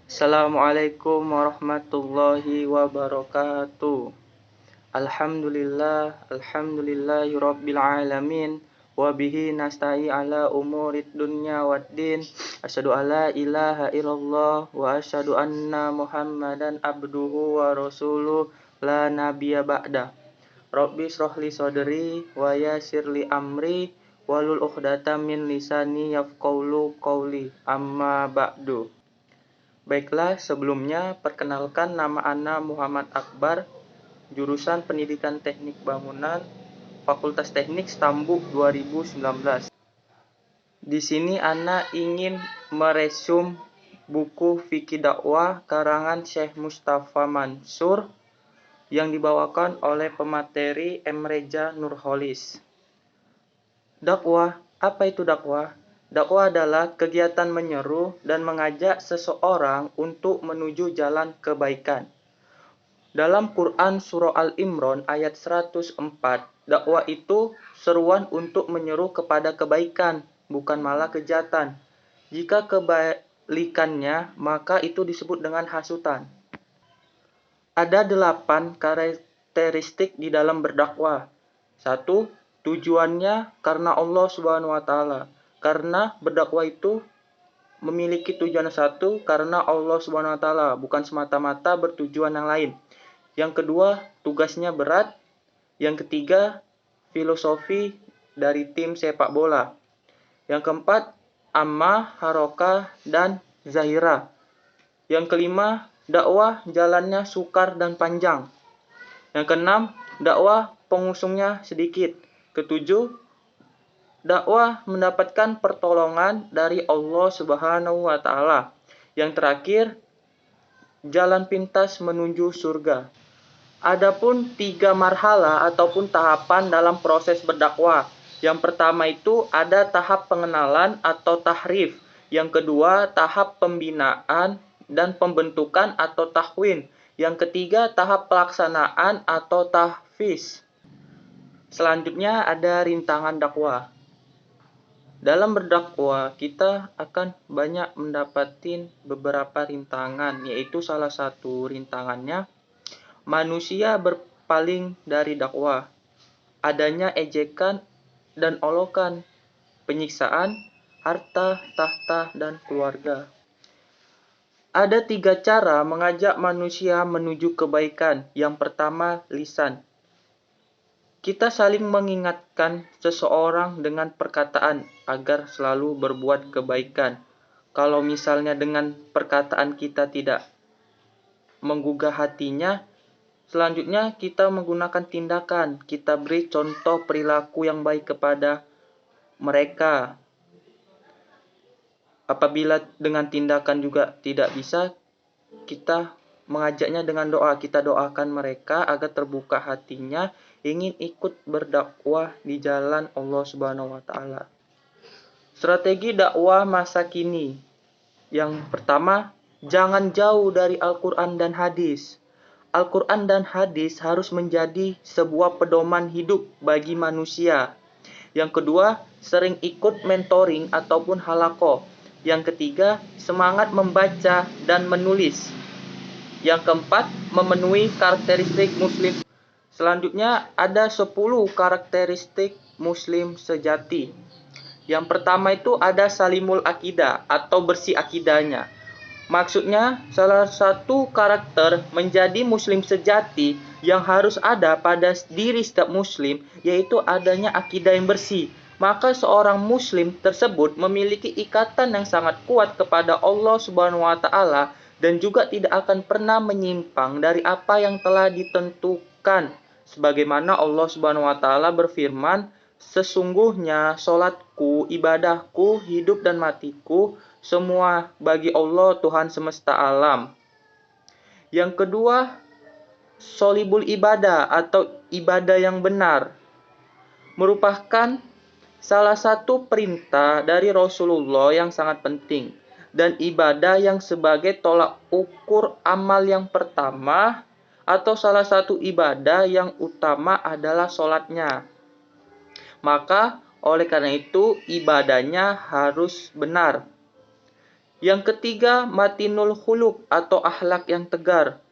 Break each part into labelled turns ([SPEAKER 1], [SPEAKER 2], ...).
[SPEAKER 1] Assalamualaikum warahmatullahi wabarakatuh. Alhamdulillahirabbil alamin wa bihi nasta'in ala umurid dunya waddin. Asyhadu alla ilaha illallah wa asyhadu anna Muhammadan abduhu wa rasuluh la nabiyya ba'da. Rabbi shrahli sadri wa yassirli amri walul 'uqdatam min lisani yafqahu qawli. Amma ba'du. Baiklah, sebelumnya perkenalkan, nama Ana Muhammad Akbar, jurusan Pendidikan Teknik Bangunan, Fakultas Teknik Stambuk 2019. Di sini Ana ingin meresum buku Fikih Dakwah karangan Syekh Mustafa Mansur yang dibawakan oleh pemateri M. Reza Nurholis. Dakwah, apa itu dakwah? Dakwah adalah kegiatan menyeru dan mengajak seseorang untuk menuju jalan kebaikan. Dalam Quran Surah Al-Imran ayat 104, dakwah itu seruan untuk menyeru kepada kebaikan, bukan malah kejahatan. Jika kebalikannya, maka itu disebut dengan hasutan. Ada 8 karakteristik di dalam berdakwah. 1. Tujuannya karena Allah Subhanahu wa taala. Karena berdakwah itu memiliki tujuan satu karena Allah Subhanahu wa taala, bukan semata-mata bertujuan yang lain. Yang kedua, tugasnya berat. Yang ketiga, filosofi dari tim sepak bola. Yang keempat, ammah, harokah, dan zahira. Yang kelima, dakwah jalannya sukar dan panjang. Yang keenam, dakwah pengusungnya sedikit. Ketujuh, dakwah mendapatkan pertolongan dari Allah Subhanahu wa taala. Yang terakhir, jalan pintas menuju surga. Adapun 3 marhalah ataupun tahapan dalam proses berdakwah. Yang pertama itu ada tahap pengenalan atau tahrif. Yang kedua, tahap pembinaan dan pembentukan atau tahwin. Yang ketiga, tahap pelaksanaan atau tahfiz. Selanjutnya ada rintangan dakwah. Dalam berdakwah, kita akan banyak mendapatkan beberapa rintangan, yaitu salah satu rintangannya, manusia berpaling dari dakwah, adanya ejekan dan olokan, penyiksaan, harta, tahta, dan keluarga. Ada 3 cara mengajak manusia menuju kebaikan. Yang pertama, lisan. Kita saling mengingatkan seseorang dengan perkataan agar selalu berbuat kebaikan. Kalau misalnya dengan perkataan kita tidak menggugah hatinya, selanjutnya kita menggunakan tindakan. Kita beri contoh perilaku yang baik kepada mereka. Apabila dengan tindakan juga tidak bisa, kita mengajaknya dengan doa. Kita doakan mereka agar terbuka hatinya, ingin ikut berdakwah di jalan Allah Subhanahu wa taala. Strategi dakwah masa kini. Yang pertama, jangan jauh dari Al-Qur'an dan hadis. Al-Qur'an dan hadis harus menjadi sebuah pedoman hidup bagi manusia. Yang kedua, sering ikut mentoring ataupun halaqah. Yang ketiga, semangat membaca dan menulis. Yang keempat, memenuhi karakteristik muslim. Selanjutnya ada 10 karakteristik muslim sejati. Yang pertama itu ada salimul akidah atau bersih akidahnya. Maksudnya, salah satu karakter menjadi muslim sejati yang harus ada pada diri setiap muslim, yaitu adanya akidah yang bersih. Maka seorang muslim tersebut memiliki ikatan yang sangat kuat kepada Allah Subhanahu wa taala dan juga tidak akan pernah menyimpang dari apa yang telah ditentukan. Sebagaimana Allah Subhanahu wa taala berfirman, sesungguhnya solatku, ibadahku, hidup dan matiku semua bagi Allah Tuhan semesta alam. Yang kedua, solibul ibadah atau ibadah yang benar. Merupakan salah satu perintah dari Rasulullah yang sangat penting. Dan ibadah yang sebagai tolak ukur amal yang pertama atau salah satu ibadah yang utama adalah sholatnya. Maka oleh karena itu ibadahnya harus benar. Yang ketiga, matinul khuluq atau akhlak yang tegar,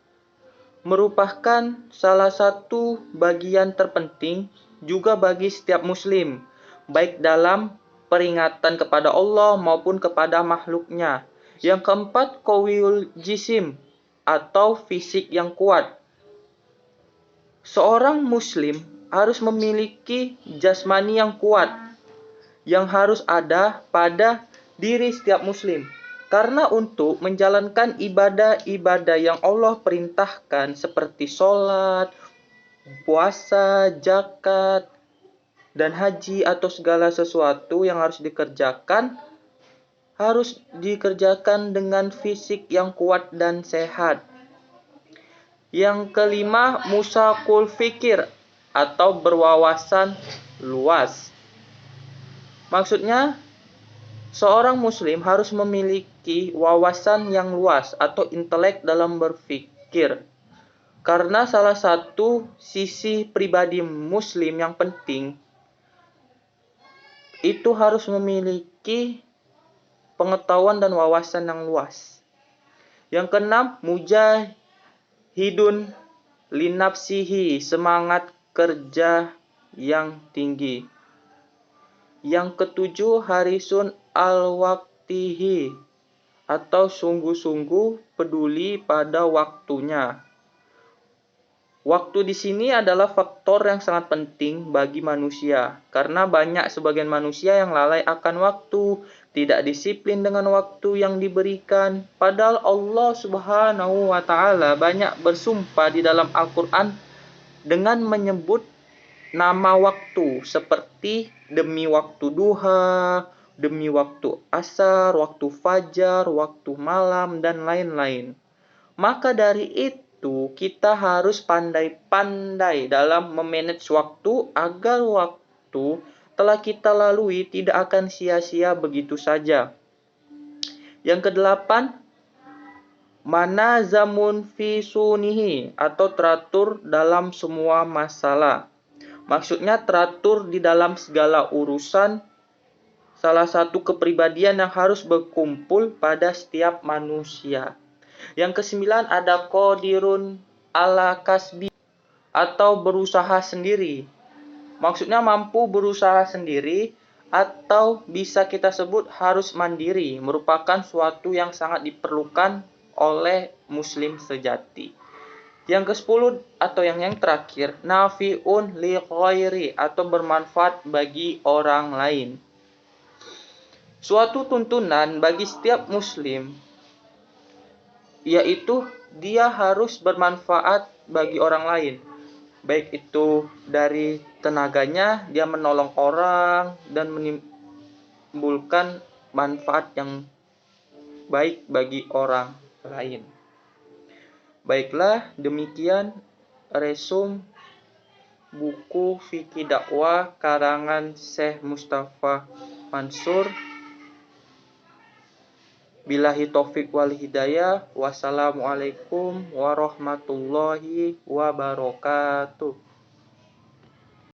[SPEAKER 1] merupakan salah satu bagian terpenting juga bagi setiap muslim, baik dalam peringatan kepada Allah maupun kepada makhluknya. Yang keempat, qawiyul jisim atau fisik yang kuat. Seorang muslim harus memiliki jasmani yang kuat, yang harus ada pada diri setiap muslim. Karena untuk menjalankan ibadah-ibadah yang Allah perintahkan seperti sholat, puasa, zakat, dan haji atau segala sesuatu yang harus dikerjakan dengan fisik yang kuat dan sehat. Yang kelima, musaqul fikir atau berwawasan luas. Maksudnya, seorang muslim harus memiliki wawasan yang luas atau intelek dalam berpikir. Karena salah satu sisi pribadi muslim yang penting itu harus memiliki pengetahuan dan wawasan yang luas. Yang keenam, mujahidun linafsihi, semangat kerja yang tinggi. Yang ketujuh, harisun al-waktihi atau sungguh-sungguh peduli pada waktunya. Waktu di sini adalah faktor yang sangat penting bagi manusia, karena banyak sebagian manusia yang lalai akan waktu, tidak disiplin dengan waktu yang diberikan. Padahal Allah Subhanahu wa Ta'ala banyak bersumpah di dalam Al-Quran dengan menyebut nama waktu, seperti demi waktu duha, demi waktu asar, waktu fajar, waktu malam, dan lain-lain. Maka dari itu, kita harus pandai-pandai dalam memanage waktu agar waktu telah kita lalui tidak akan sia-sia begitu saja. Yang kedelapan, manazamun fi sunihi atau teratur dalam semua masalah. Maksudnya teratur di dalam segala urusan, salah satu kepribadian yang harus berkumpul pada setiap manusia. Yang kesembilan, ada qadirun ala kasbi atau berusaha sendiri. Maksudnya mampu berusaha sendiri atau bisa kita sebut harus mandiri, merupakan suatu yang sangat diperlukan oleh muslim sejati. Yang ke-10 atau yang terakhir, nafi'un li ghairi atau bermanfaat bagi orang lain. Suatu tuntunan bagi setiap muslim yaitu dia harus bermanfaat bagi orang lain. Baik itu dari tenaganya, dia menolong orang dan menimbulkan manfaat yang baik bagi orang lain. Baiklah, demikian resum buku Fikih Dakwah karangan Syekh Mustafa Mansur. Billahi taufik wal hidayah. Wassalamualaikum warahmatullahi wabarakatuh.